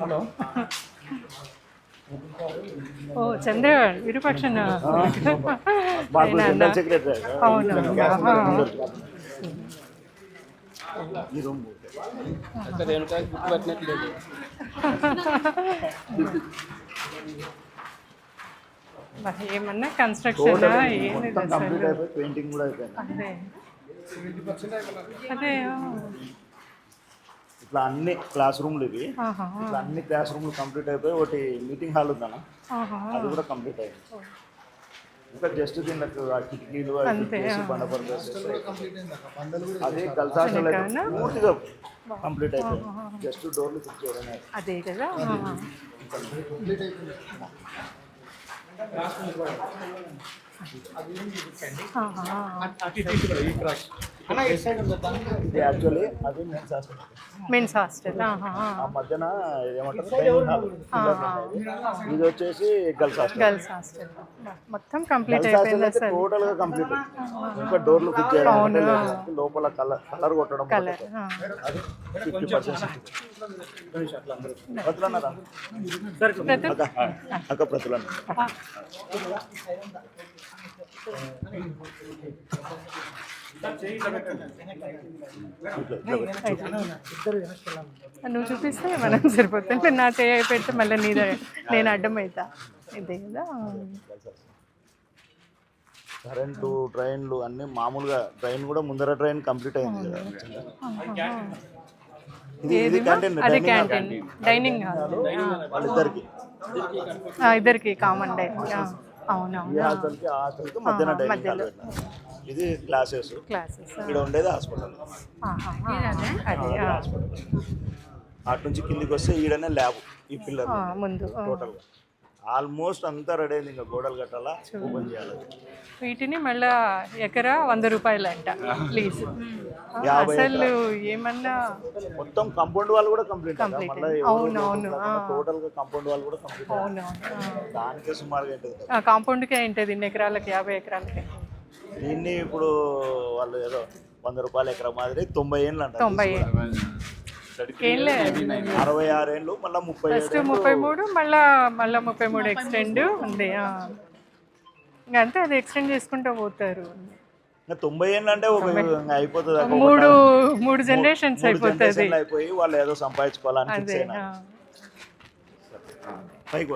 Hello ఓ చంద్ర విరూపాక్షణ అవును ఏమన్నా construction painting కూడా అయిపోయింది. అదే ఇట్లా అన్ని క్లాస్ రూమ్లు ఇవి, ఇట్లా అన్ని క్లాస్ రూమ్లు కంప్లీట్ అయిపోయి ఒకటి మీటింగ్ హాల్ ఉందన్న, అది కూడా కంప్లీట్ అయింది. ఇంకా జస్ట్ దీనికి ఆ కిటికీలు బండపరులు అదే గర్ల్స్ హాస్టల్ అయితే పూర్తిగా కంప్లీట్ అయిపోయింది. జస్ట్ డోర్లు ఫిక్స్ చేయడం అదే కదా. ఇది యాక్చువల్లీ అది మెన్స్ హాస్టల్ మధ్యన ఏమంటారు, ఇది వచ్చేసి గర్ల్స్ హాస్టల్. గర్ల్స్ హాస్టల్ మొత్తం కంప్లీట్ అయిపోయింది సార్, టోటల్ గా కంప్లీట్. ఇంకా డోర్లు ఫిక్స్ చేయడం, లోపల కలర్ కొట్టడం, కలర్ 50%. అక్క ప్రతులన్న నువ్వు చూపిస్తే మనం సరిపోతుంది. నా చేయ పెడితే మళ్ళీ నేను అడ్డం అవుతా. ఇదే కదా. కరెంటు ట్రైన్లు అన్ని మామూలుగా, ట్రైన్ కూడా ముందర ట్రైన్ కంప్లీట్ అయింది కదా. ఇది క్యాంటీన్, డైనింగ్ వాళ్ళిద్దరికి ఇద్దరికి కామన్ డైనింగ్. అవునవును. మధ్యలో ఇది క్లాసెస్, ఇక్కడ ఉండేది హాస్పిటల్. అటు నుంచి కిందికి వస్తే ఈడనే ల్యాబ్, ఈ పిల్లర్ ముందు టోటల్ ఆల్మోస్ట్ అంతా రెడీ అయింది. ఇంకా గోడలు కట్టాలా, ఓపెన్ చేయాలి. వీటిని మళ్ళా ఎకరా 100 రూపాయలు అంట ప్లీజ్. అసలు ఏమన్నా మొత్తం కాంపౌండ్ వాళ్ళు కూడా కంప్లీట్. అవునవును. టోటల్ గా కాంపౌండ్ వాళ్ళు కూడా కంప్లీట్. అవునవును. దానికే సుమారుగా ఉంటుంది. కాంపౌండ్కే ఏంటది 2 ఎకరాలకి 50 ఎకరాలకి. దీన్ని ఇప్పుడు వాళ్ళు ఏదో 100 రూపాయల ఎకరా మాదిరి 90 ఏళ్ళు అంటారు. 90 66 ఏళ్ళు, మళ్ళీ 33, మళ్ళా 33 ఎక్స్టెండ్ ఉంది. ఇంకా అంతే, అది ఎక్స్టెండ్ చేసుకుంటూ పోతారు. 90 ఏళ్ళు అంటే అయిపోతుంది, 3 జనరేషన్స్ అయిపోతుంది. అయిపోయి వాళ్ళు ఏదో సంపాదించుకోవాలని అదే పైకి